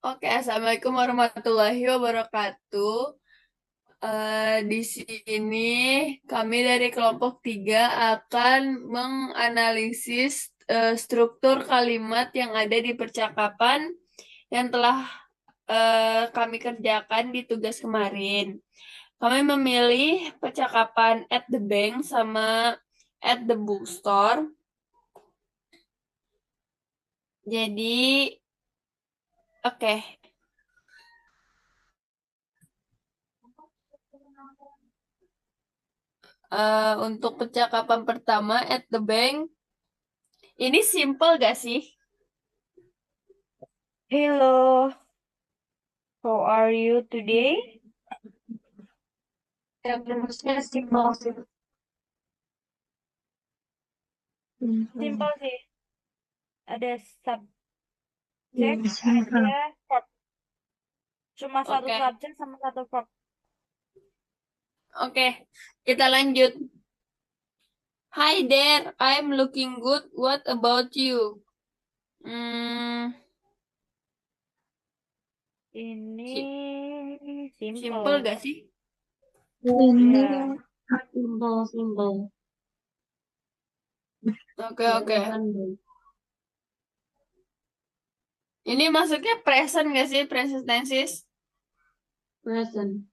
Oke, Assalamualaikum warahmatullahi wabarakatuh. Di sini kami dari kelompok 3 akan menganalisis struktur kalimat yang ada di percakapan yang telah kami kerjakan di tugas kemarin. Kami memilih percakapan at the bank sama at the bookstore. Jadi, oke. Untuk percakapan pertama at the bank, ini simple gak sih? Hello, how are you today? Ya, rumusnya simpel sih. Simple sih. Ada subjek, Simple. ada verb. Cuma satu Oke. subjek sama satu verb. Oke, kita lanjut. Hi there, I'm looking good. What about you? Ini Simple simple. gak sih? Ini Ya. simple. Oke. Ini masuknya present gak sih? Present tenses? Present.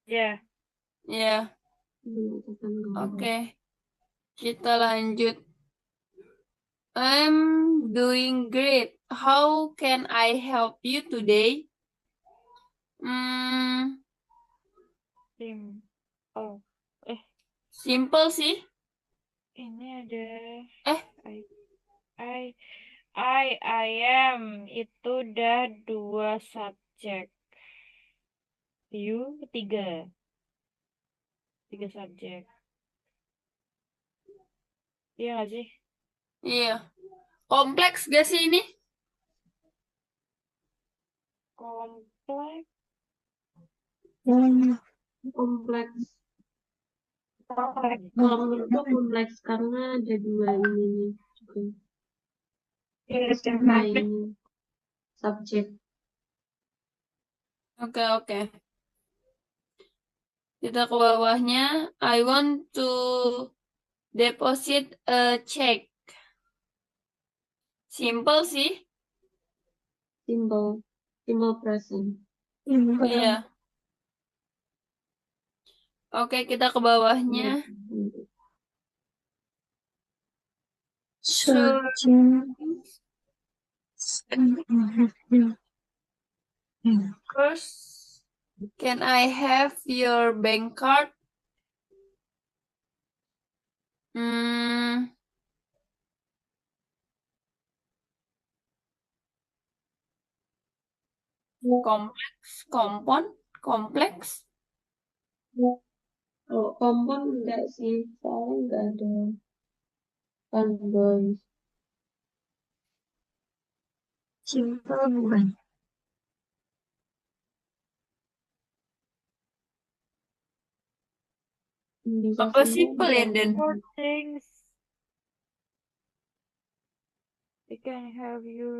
Ya. Ya, oke. Kita lanjut. I'm doing great. How can I help you today? Simple. Simple sih. Ini ada Eh, I am. Itu udah 2 subjek. You 3. 3 subjek. Iya gak sih? iya. Kompleks gak sih ini? Kompleks. Kompleks. Kalau menurutku kompleks karena ada 2 ininya juga. Ini subjek. Oke. Kita ke bawahnya. I want to deposit a check. Simple sih. Simple present. Iya. Oke, kita ke bawahnya. Searching. First, can I have your bank card? Kompleks. Kalau kompon enggak sih, soalnya enggak ada boys. Simple bukan? Apa simple ya, Den? Four things. I can have you.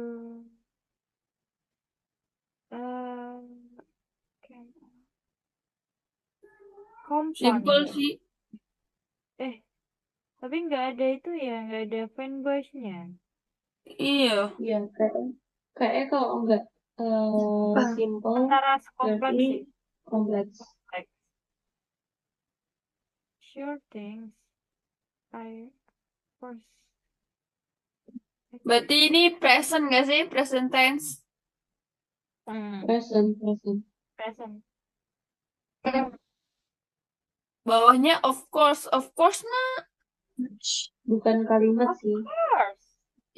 Compound. Simple sih. Tapi nggak ada itu ya, nggak ada fanboys-nya. Iya. Iya, kayaknya kalau enggak simple Antara kompleks berarti sih. kompleks. Sure things. First. Berarti ini present gak sih? Present tense. Present. Bawahnya of course. Of course mah. Bukan kalimat Of sih. course.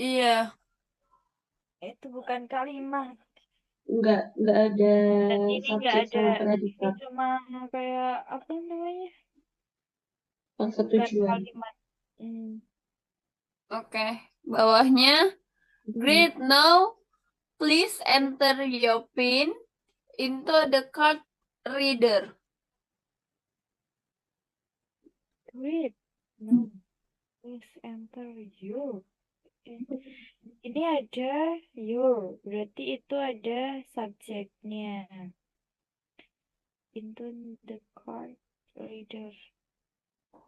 Iya. Itu bukan kalimat. Enggak ada Dan ini nggak subjek ada. sama Ini predikat. cuma kayak apa namanya? Persetujuan. Kalimat. Oke. Bawahnya. Great. Now, please enter your PIN into the card reader. Read. No. Please enter your. Ini ada your. Berarti itu ada subjeknya. Into the card reader.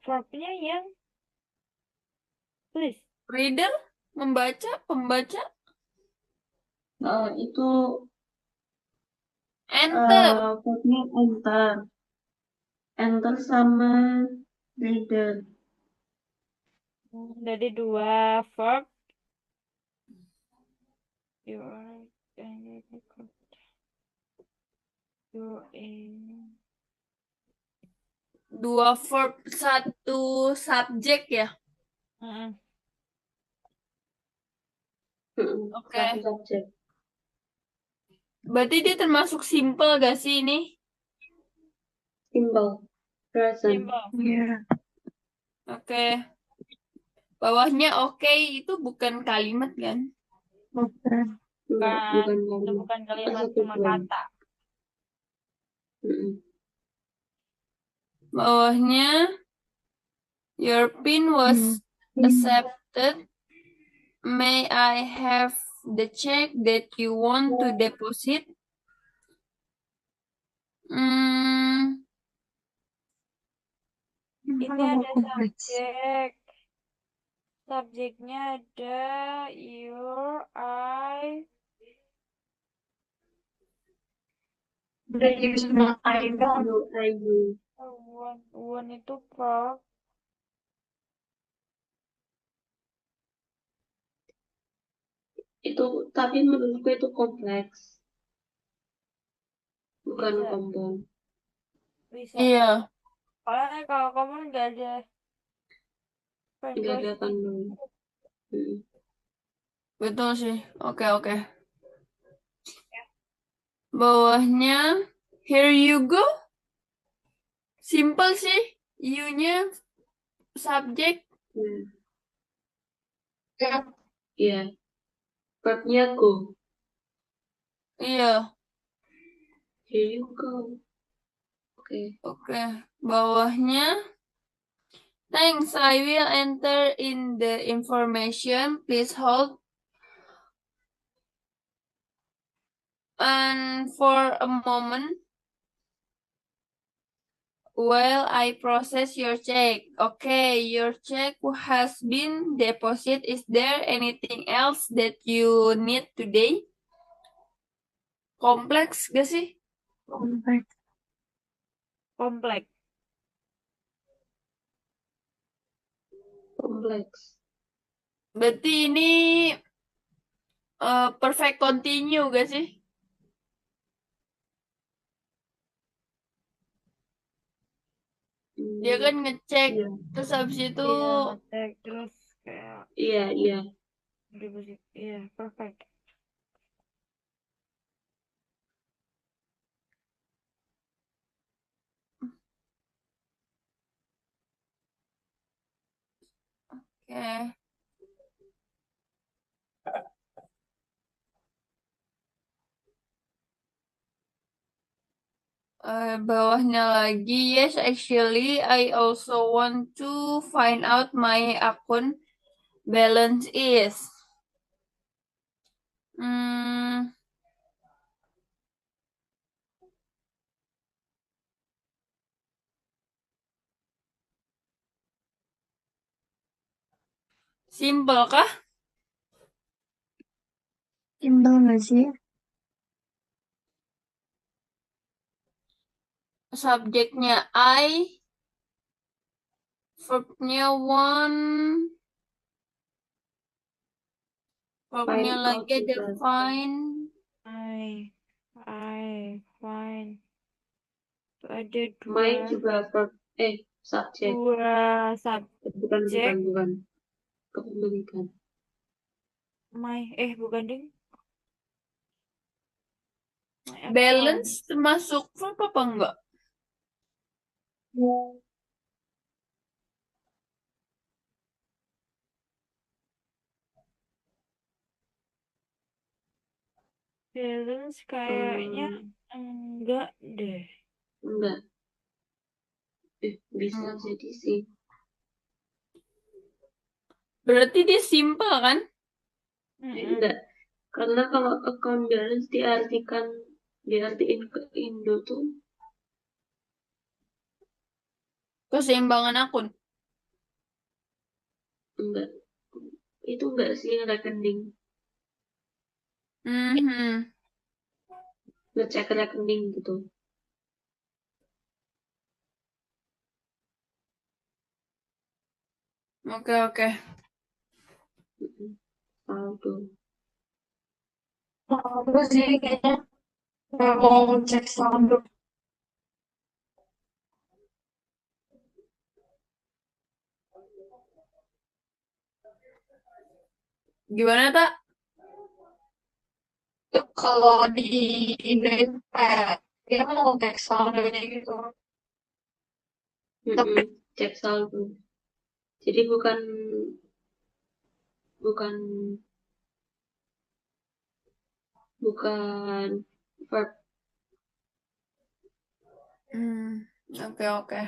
Verbnya yang please. Reader, membaca, pembaca. Itu Enter. verbnya enter. Enter sama reader. Jadi dua verb. You are you in. Dua verb, satu subjek ya. Oke. Satu subjek. Berarti dia termasuk simple gak sih ini? Simple. Present. Simple. Yeah. Oke. Bawahnya oke itu bukan kalimat kan? Bukan. Bukan. Itu kalimat. bukan kalimat, Satu cuma doang. kata. Bawahnya your pin was accepted. May I have the check that you want to deposit? Ini ada subjek. Subjeknya ada your, I. Udah jadi semua I dong. One itu verb. Itu tapi menurutku itu kompleks. Bukan Bisa. compound. Bisa. Iya. Soalnya kalau kamu nggak ada Nggak ada tandung. Betul sih. Oke. Bawahnya here you go. Simple sih. You-nya subjek. Iya. Verbnya go. Iya. Here you go. Oke. Bawahnya thanks, I will enter in the information. Please hold. And for a moment while I process your check. Okay, your check has been deposited. Is there anything else that you need today? Kompleks gak sih? kompleks. Berarti ini perfect continue gak sih? Dia kan ngecek, terus habis itu Iya, ngecek terus kayak Iya. deposit. Iya, perfect. Oke. Bawahnya lagi, yes, actually, I also want to find out my account balance is. Simple kah? Simple nggak sih? Subjeknya I, verbnya one, verbnya Find lagi out ada juga. find. I find. Itu ada dua. Main juga verb. Subjek. Dua subjek. Bukan. Kepemilikan. Bukan ding. Balance termasuk verb apa enggak? Balance kayaknya enggak deh. Enggak. Bisa jadi sih. Berarti dia simple kan? Enggak. Karena kalau account balance diartiin ke Indo tuh Keseimbangan akun. enggak. Itu enggak sih rekening. Mhm. Ngecek rekening gitu. Oke. Saldo. Aku sih kayaknya nggak mau cek saldo. Gimana, Tak? Kalau di Indo itu kayak dia mau cek saldonya gitu. Tapi Cek saldo. Jadi bukan bukan bukan verb. Oke.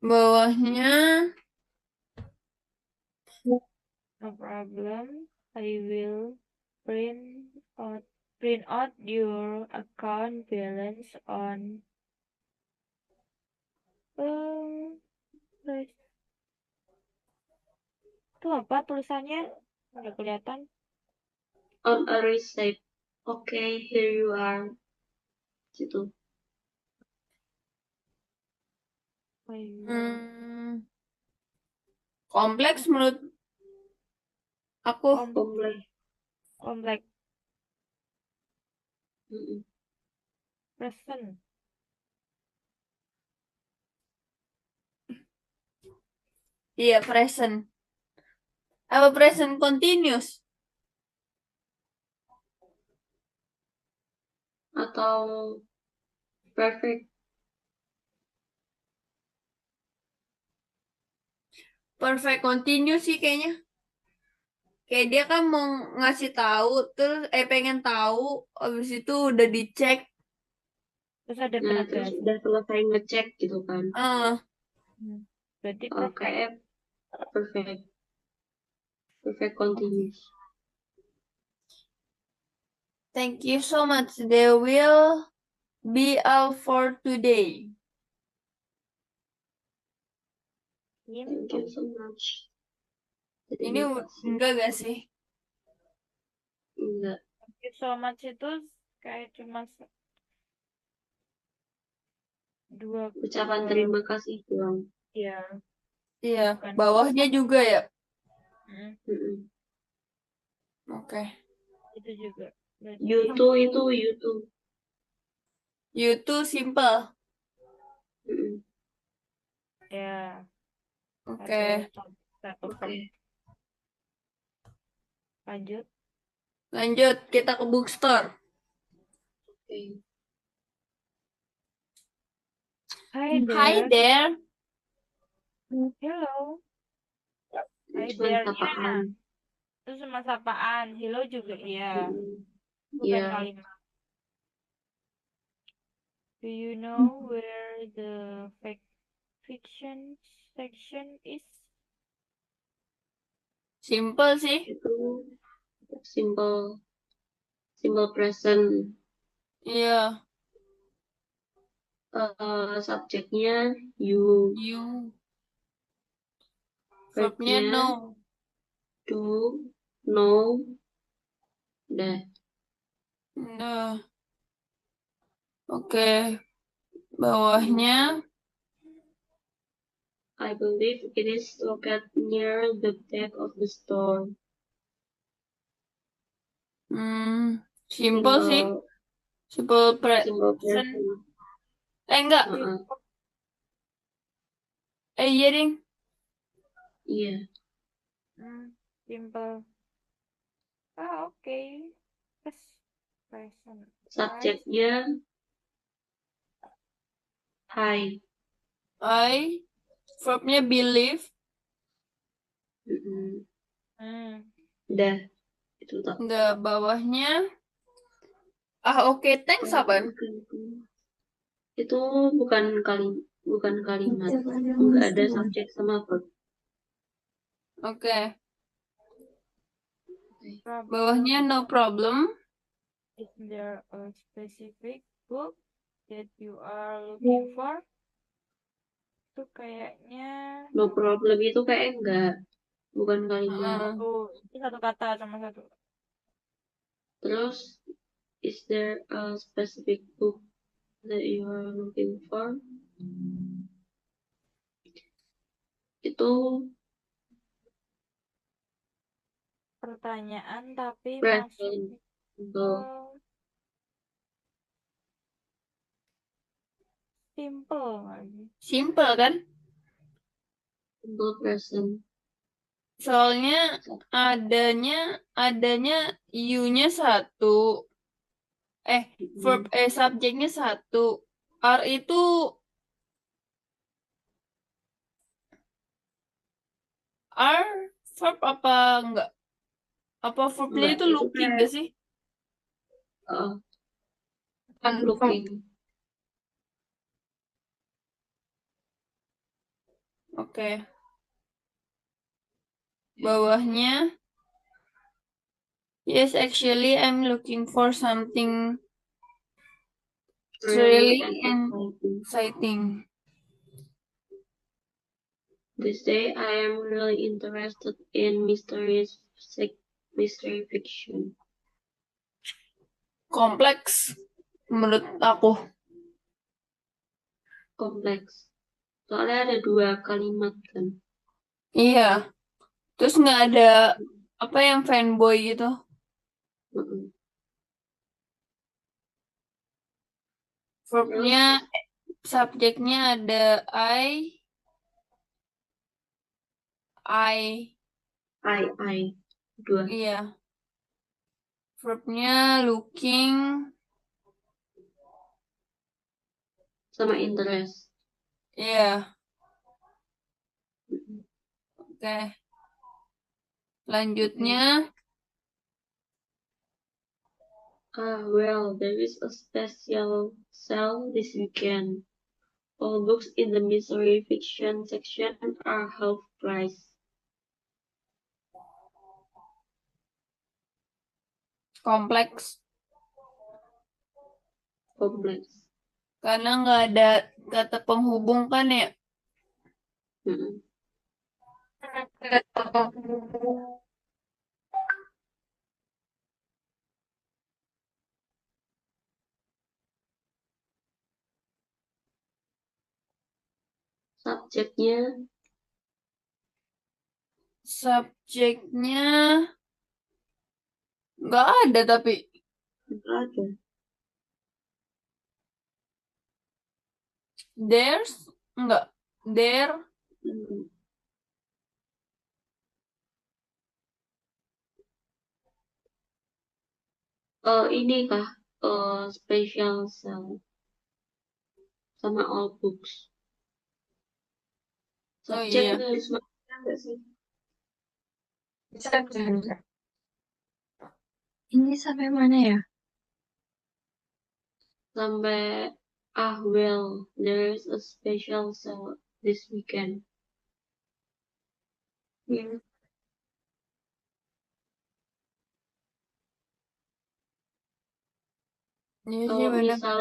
Bawahnya no problem. I will print out your account balance on terus itu apa tulisannya? Udah kelihatan. On a receipt. Okay, here you are. Gitu. I will kompleks menurut aku. Kompleks. komplek Mm-mm. present. Iya, present. Apa present continuous? Atau perfect. Perfect continuous sih kayaknya. Kayak dia kan mau ngasih tahu, terus pengen tahu, habis itu udah dicek. Terus ada Nah, terus penegasan. udah selesai ngecek gitu kan. Berarti Oh, perfect. kayak perfect. Perfect continuous. Thank you so much. There will be all for today. Thank you so much. Ini Terima kasih. enggak gak sih? Enggak. Thank you so much itu kayak cuma dua Ucapan terima kasih doang. ya. Iya, Bukan. bawahnya juga ya. Mm-mm. Oke. Itu juga. Berarti You too. You too simple. Mm-mm. ya Oke. satu Oke. verb. Lanjut. Lanjut, kita ke bookstore. Oke. Hi Hi there. there. Hello. Hi Cuma there. sapaan. Itu cuma sapaan. Hello juga iya. Bukan Iya. kalimat. Do you know where the fiction section is? Simple sih. Itu simple present. Iya. Subjeknya you. You. Verbnya Verbnya no. do, know, udah. Nah. Oke. Bawahnya I believe it is located near the back of the store. simple sih. Simple Simple present. present. Enggak. Iya ding. Iya. Simple. Oke. Present. Subjeknya hi. I. Verbnya believe. Udah. Itu tak. Udah, bawahnya Oke, thanks apaan? Itu bukan kalimat. Nggak ada subjek sama verb. Oke. Bawahnya no problem. Is there a specific book that you are looking for? Itu kayaknya No problem itu kayak enggak, bukan kalimat. itu satu kata sama satu. Terus, is there a specific book that you are looking for? Itu Pertanyaan tapi present. maksudnya simple lagi. Simple kan? Simple present. Soalnya adanya you-nya satu. Subjeknya satu. R itu verb apa enggak? Apa verbnya Enggak, itu itu looking kayak- gak sih? Looking. Oke. Bawahnya, yes, actually I'm looking for something really and exciting. This day I am really interested in mystery fiction. Kompleks menurut aku. Kompleks. Soalnya ada 2 kalimat kan. Iya. Terus nggak ada apa yang fanboy gitu. Verbnya, subjeknya ada I. 2. Iya. Verbnya looking sama interest. Iya. Oke. Lanjutnya, Well, there is a special sale this weekend. All books in the mystery fiction section are half price. kompleks. Kompleks. Karena nggak ada kata penghubung kan ya. Subjeknya nggak ada tapi. Nggak ada. There's nggak. There. Ini kah special sale sama all books. Subjek iya. harus makan nggak sih? Bisa. Ini sampai mana ya? Sampai well, there is a special sale this weekend. Iya sih, Kalau bener. misal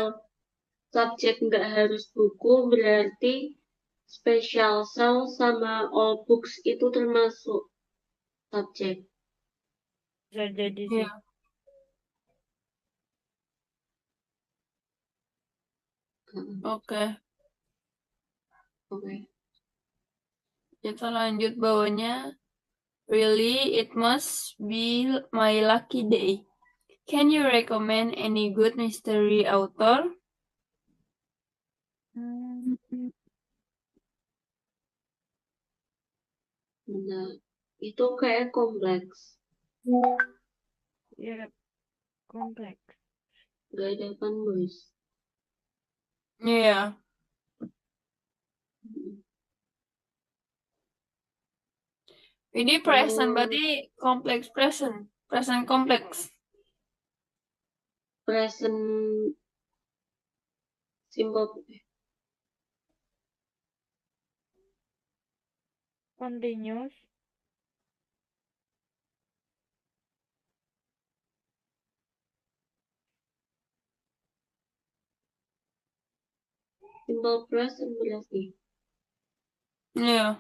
subjek nggak harus buku, berarti special sale sama all books itu termasuk subjek. Bisa jadi sih. Iya. Oke. Kita lanjut bawahnya. Really, it must be my lucky day. Can you recommend any good mystery author? Nah, itu kayak kompleks. Iya, kompleks. Gak ada kan, boys? Iya. Ini present berarti kompleks present. Present kompleks. present simple Continuous. simple present berarti. Iya.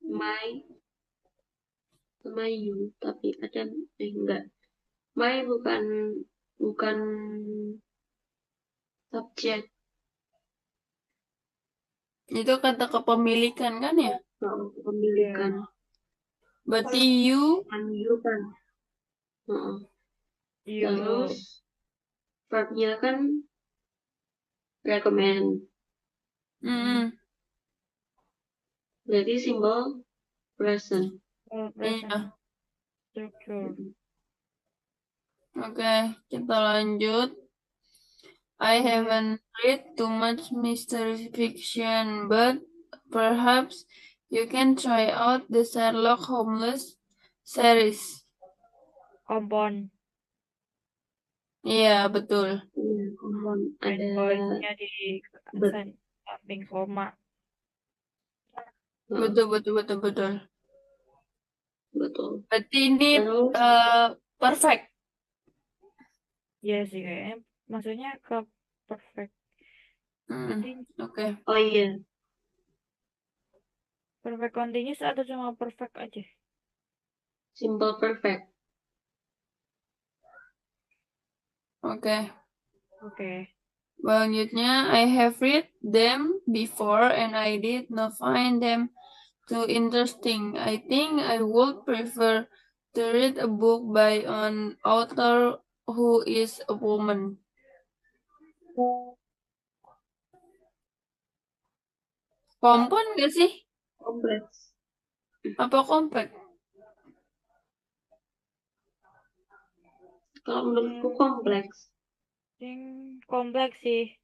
My sama you, tapi ada enggak. My bukan subjek. Itu kata kepemilikan kan ya? Pemilikan. Berarti you, Kan you kan. You. Terus verbnya kan recommend. Berarti simple present. Present iya. structure. Oke, kita lanjut. I haven't read too much mystery fiction, but perhaps you can try out the Sherlock Holmes series. Compound. Iya, betul. Ada Voice-nya di samping koma. Betul. betul. Berarti ini Terus perfect. Iya sih kayaknya. Maksudnya ke perfect. Oke. oh iya, Perfect continuous atau cuma perfect aja? simple perfect. Oke. Selanjutnya, I have read them before and I did not find them too interesting. I think I would prefer to read a book by an author who is a woman. Kompon gak sih? Kompleks. Apa kompleks? Kalau menurutku kompleks. kompleks sih.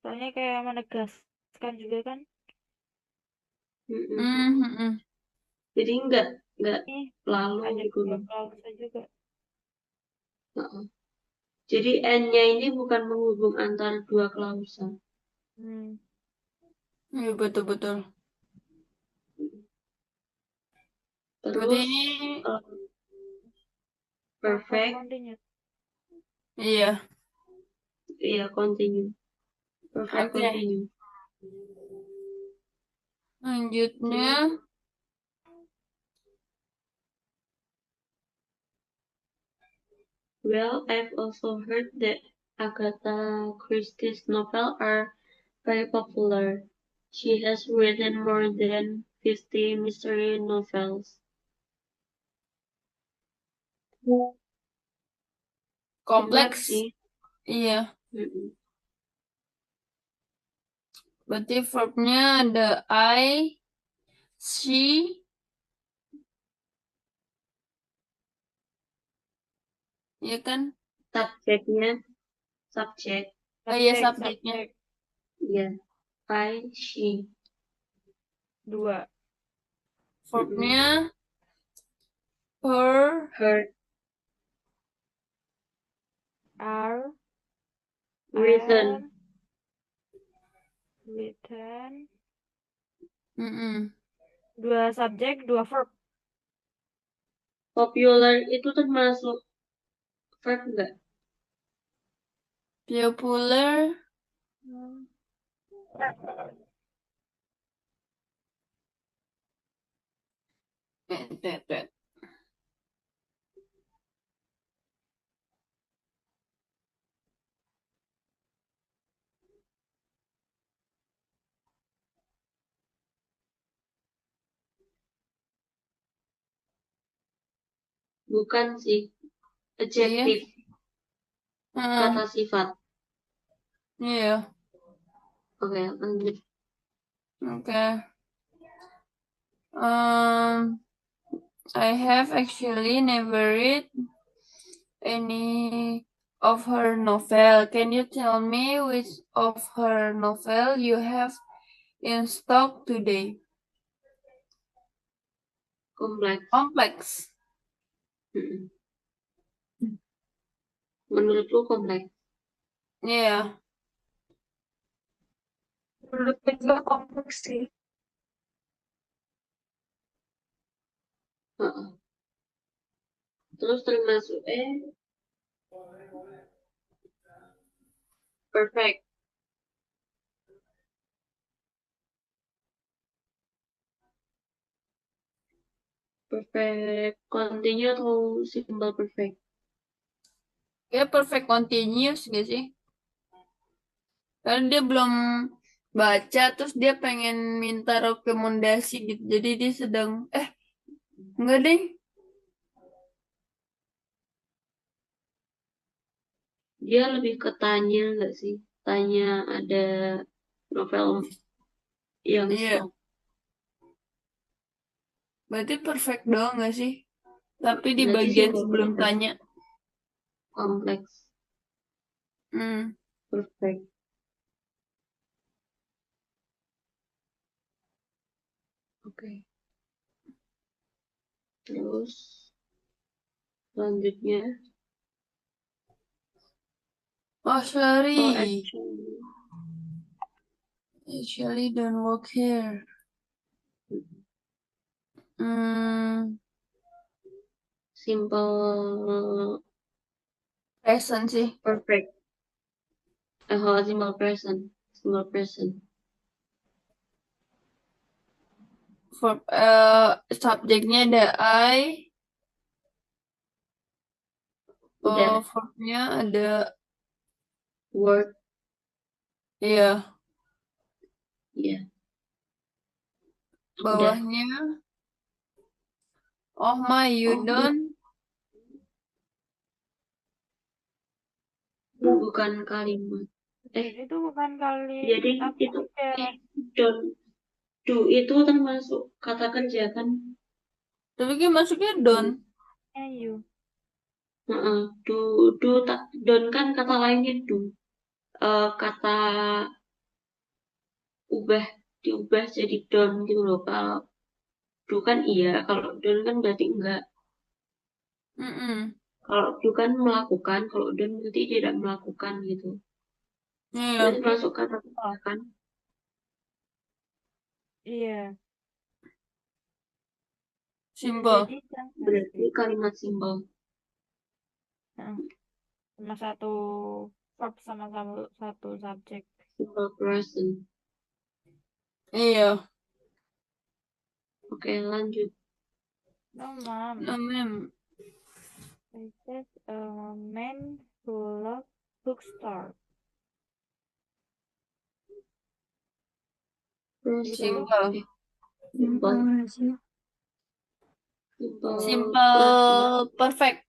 Soalnya kayak menegaskan juga kan. Jadi enggak lalu Ada gitu loh. klausa juga. Jadi N-nya ini bukan menghubung antara dua klausa. Iya, betul. Terus Berarti ini perfect. Continuous. Iya, continue. Perfect Oke. continue. Lanjutnya. Well, I've also heard that Agatha Christie's novels are very popular. She has written more than 50 mystery novels. Kompleks. sih. Iya. Berarti verbnya ada I, she, iya kan? Subjeknya, Iya, subjeknya. Iya, I, she. 2. Verbnya her, Are. Written. Written. 2 subjek, 2 verb. Popular itu termasuk verb enggak? popular, Bukan sih. Adjektif. Kata sifat. Iya. Oke, lanjut. Oke. I have actually never read any of her novel. Can you tell me which of her novel you have in stock today? Kompleks. Kompleks. Menurutku kompleks. Iya. Menurutku juga kompleks sih. Heeh. Terus termasuk perfect. Perfect continue atau simple perfect? Ya perfect continuous gak sih? Karena dia belum baca, terus dia pengen minta rekomendasi gitu. Jadi dia sedang, enggak deh. Dia lebih ke tanya nggak sih? Tanya ada novel yang Iya, stop. berarti perfect doang gak sih? Tapi di Berarti bagian simple sebelum perfect. tanya. Kompleks. Hmm. Perfect. Oke. Terus selanjutnya. Oh, Oh, sorry. Actually don't work here. Hmm, simple present sih. perfect. Simple present. Simple present. Verb, subjeknya ada I. Udah. Verbnya ada, Word. iya, Ya. Udah. bawahnya. Oh my, you Oh, don't. bukan kalimat. Jadi itu bukan kali Jadi apa itu ya? don't do itu termasuk kata kerja kan? Tapi kan masuknya don't. You. Heeh, don kan kata lainnya do. Kata ubah diubah jadi don gitu loh. Kalau do kan iya, kalau don kan berarti enggak. Mm-mm. Kalau do kan melakukan, kalau don berarti tidak melakukan gitu. Iya, Berarti masuk kata kerja Oh, kan? iya. simple. Jadi jangan Berarti sih. kalimat simpel. Heeh. Sama satu verb sama satu subjek. Simple present. Iya. Oke, lanjut. No, mom. No, ma'am. This is a man who loves bookstore. Terus Simple. simple. Simple present. Simple perfect.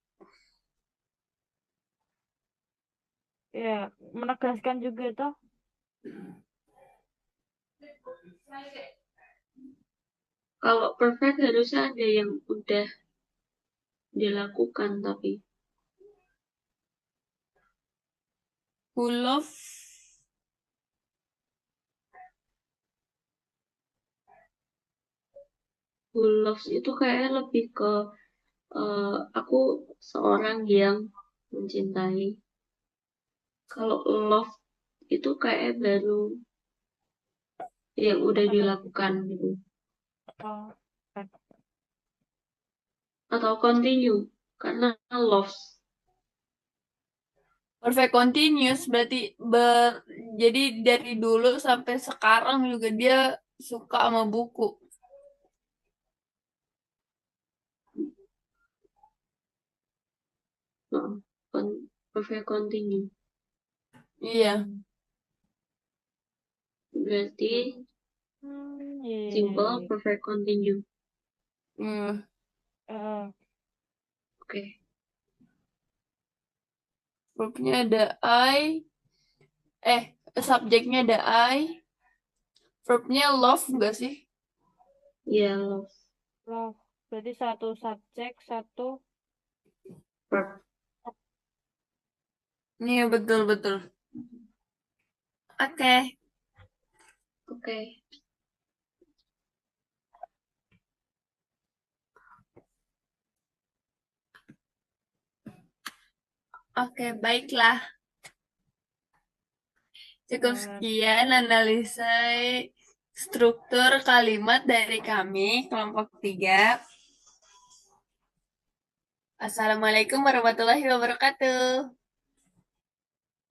Ya, menegaskan juga toh. Kalau perfect harusnya ada yang udah dilakukan tapi Who love. who loves itu kayak lebih ke aku seorang yang mencintai. Kalau love itu kayak baru yang udah dilakukan gitu. Oh, kan. Atau continue karena loves. Perfect continuous berarti jadi dari dulu sampai sekarang juga dia suka sama buku. Perfect continue. Iya. Berarti Iya. simple perfect continue. Hmm. Oke. Verbnya ada I. Subjeknya ada I. Verbnya love enggak sih? Ya, love. Love. Berarti satu subjek, satu Verb. Iya, betul-betul. Oke. Oke. Oke, baiklah. Cukup sekian analisa struktur kalimat dari kami, kelompok 3. Assalamualaikum warahmatullahi wabarakatuh.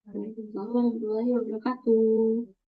Waalaikumsalam warahmatullahi wabarakatuh.